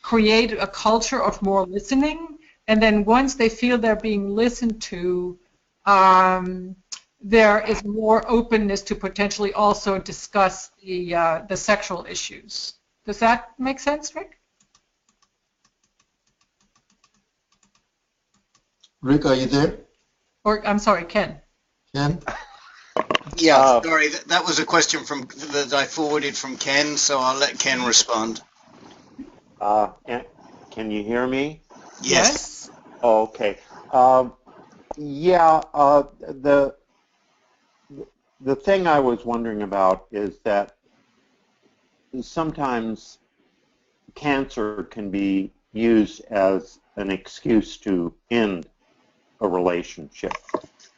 create a culture of more listening, and then once they feel they're being listened to, there is more openness to potentially also discuss the sexual issues. Does that make sense, Rick? Rick, are you there? Or I'm sorry, Ken. Ken? Yeah, sorry, that was a question that I forwarded from Ken, so I'll let Ken respond. Can you hear me? Yes. Oh, okay. Yeah, the thing I was wondering about is that sometimes cancer can be used as an excuse to end a relationship,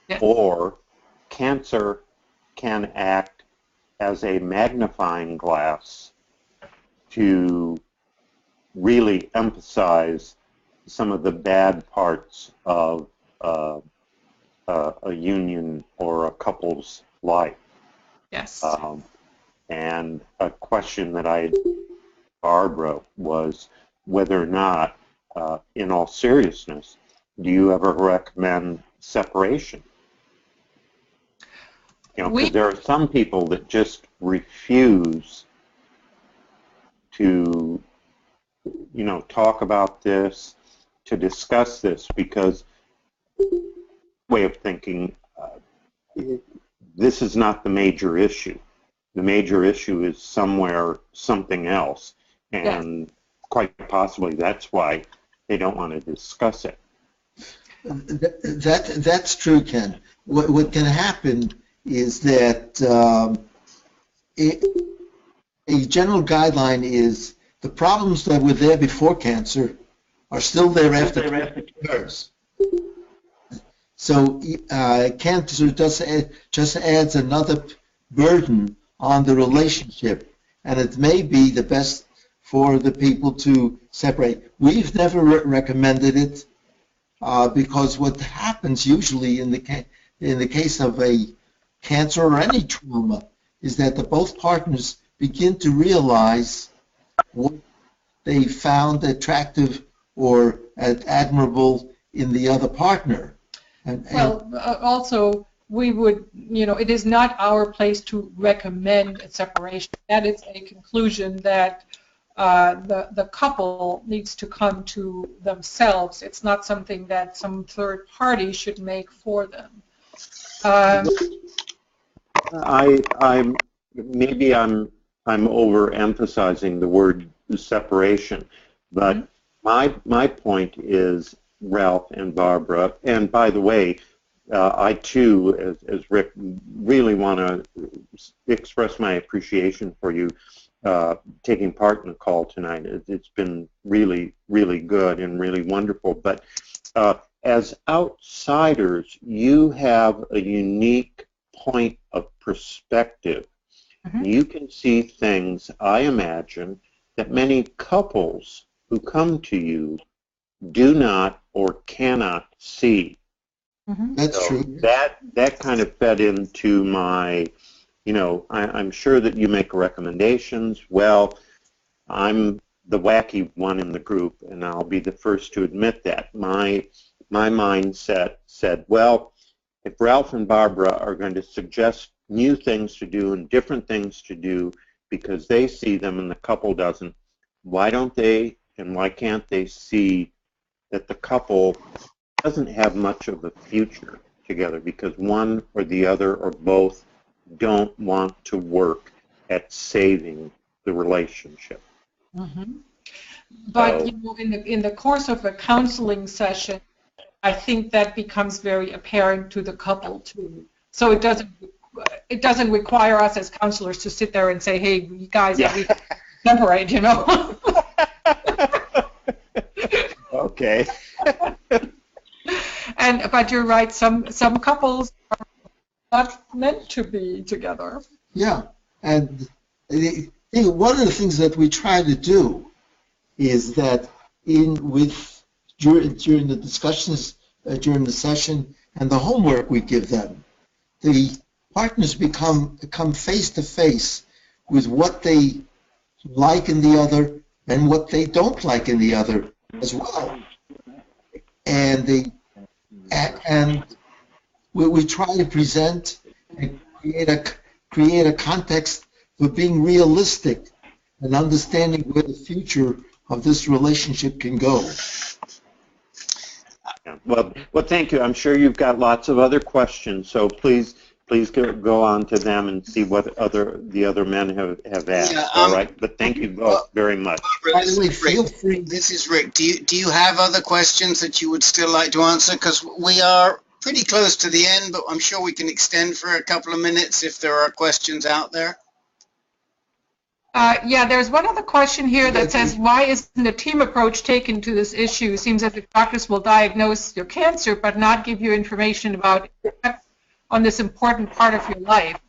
Yes. or cancer can act as a magnifying glass to really emphasize some of the bad parts of a union or a couple's life. Yes. And a question that I had Barbara was whether or not, in all seriousness, do you ever recommend separation? You know, because there are some people that just refuse to, you know, talk about this, to discuss this, because way of thinking, this is not the major issue. The major issue is something else, and quite possibly that's why they don't want to discuss it. That's true, Ken. What can happen is that a general guideline is the problems that were there before cancer are still there after it occurs. So cancer just adds another burden on the relationship, and it may be the best for the people to separate. We've never recommended it because what happens usually in the case of a cancer or any trauma is that both partners begin to realize what they found attractive or admirable in the other partner. Also, we would, you know, it is not our place to recommend a separation. That is a conclusion that the couple needs to come to themselves. It's not something that some third party should make for them. Maybe I'm overemphasizing the word separation, but my point is, Ralph and Barbara, and by the way, I too, as Rick, really want to express my appreciation for you taking part in the call tonight. It's been really, really good and really wonderful. But as outsiders, you have a unique point of perspective. You can see things, I imagine, that many couples who come to you do not or cannot see. That's true. That kind of fed into my, you know, I'm sure that you make recommendations. Well, I'm the wacky one in the group, and I'll be the first to admit that. My mindset said, well, if Ralph and Barbara are going to suggest new things to do and different things to do because they see them and the couple doesn't, why don't they and why can't they see that the couple doesn't have much of a future together because one or the other or both don't want to work at saving the relationship? But you know, in the course of a counseling session, I think that becomes very apparent to the couple too. So it doesn't require us as counselors to sit there and say, "Hey, you guys, we separate," you know. Okay. But you're right. Some couples are not meant to be together. Yeah, and one of the things that we try to do is that during the discussions during the session and the homework we give them, the partners come face to face with what they like in the other and what they don't like in the other as well. And we try to present and create a context for being realistic and understanding where the future of this relationship can go. Yeah. Well, thank you. I'm sure you've got lots of other questions, so please go on to them and see what the other men have asked. Yeah, all right, but thank you both very much. By the way, feel free. This is Rick. Do you have other questions that you would still like to answer? Because we are pretty close to the end, but I'm sure we can extend for a couple of minutes if there are questions out there. Yeah, there's one other question here that says, why isn't a team approach taken to this issue? It seems as if doctors will diagnose your cancer but not give you information about on this important part of your life.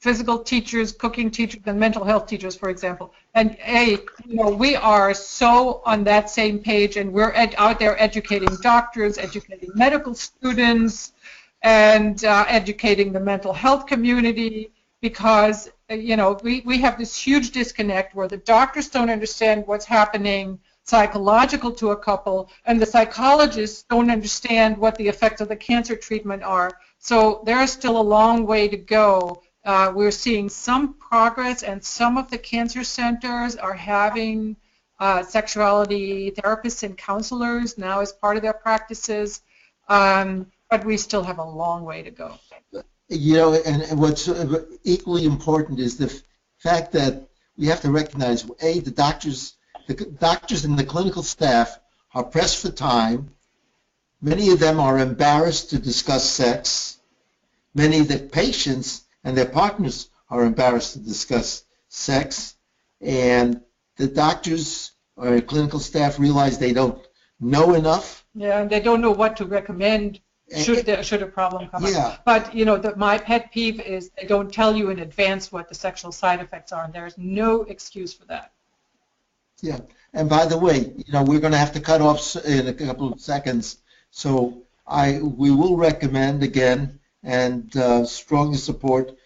Physical teachers, cooking teachers, and mental health teachers, for example. And we are so on that same page, and we're out there educating doctors, educating medical students, and educating the mental health community, because we have this huge disconnect where the doctors don't understand what's happening psychological to a couple, and the psychologists don't understand what the effects of the cancer treatment are. So there's still a long way to go. We're seeing some progress, and some of the cancer centers are having sexuality therapists and counselors now as part of their practices, but we still have a long way to go. And what's equally important is the fact that we have to recognize, the doctors and the clinical staff are pressed for time. Many of them are embarrassed to discuss sex. Many of the patients and their partners are embarrassed to discuss sex. And the doctors or clinical staff realize they don't know enough. Yeah, and they don't know what to recommend should a problem come up. But my pet peeve is they don't tell you in advance what the sexual side effects are, and there's no excuse for that. Yeah, and by the way, we're going to have to cut off in a couple of seconds, so we will recommend again and strongly support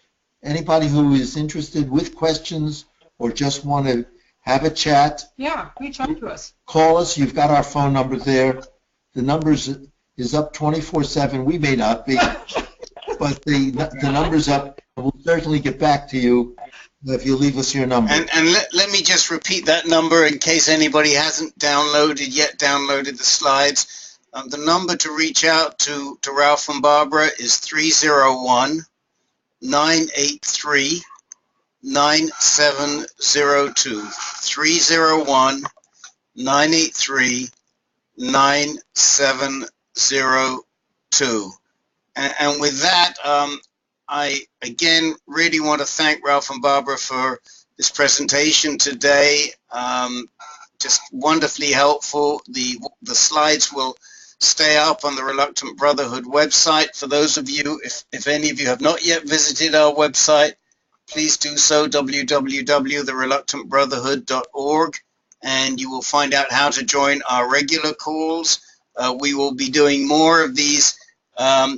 anybody who is interested with questions or just want to have a chat. Yeah, reach out to us. Call us. You've got our phone number there. The numbers is up 24/7. We may not be, but the number's up. We'll certainly get back to you if you leave us your number. And let me just repeat that number in case anybody hasn't downloaded the slides. The number to reach out to Ralph and Barbara is 301-983-9702. 301-983-9702. And with that, I again really want to thank Ralph and Barbara for this presentation today. Just wonderfully helpful. The slides will stay up on the Reluctant Brotherhood website. For those of you, if any of you have not yet visited our website, please do so, www.thereluctantbrotherhood.org, and you will find out how to join our regular calls. We will be doing more of these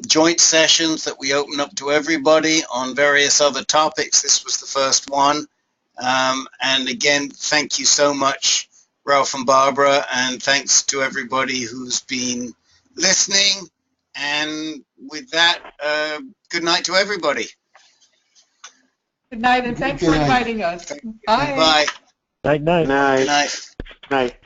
joint sessions that we open up to everybody on various other topics. This was the first one. And again, thank you so much, Ralph and Barbara, and thanks to everybody who's been listening. And with that, good night to everybody. Good night, and thanks for inviting us. Bye. Bye. Night, night. Good night. Night. Night.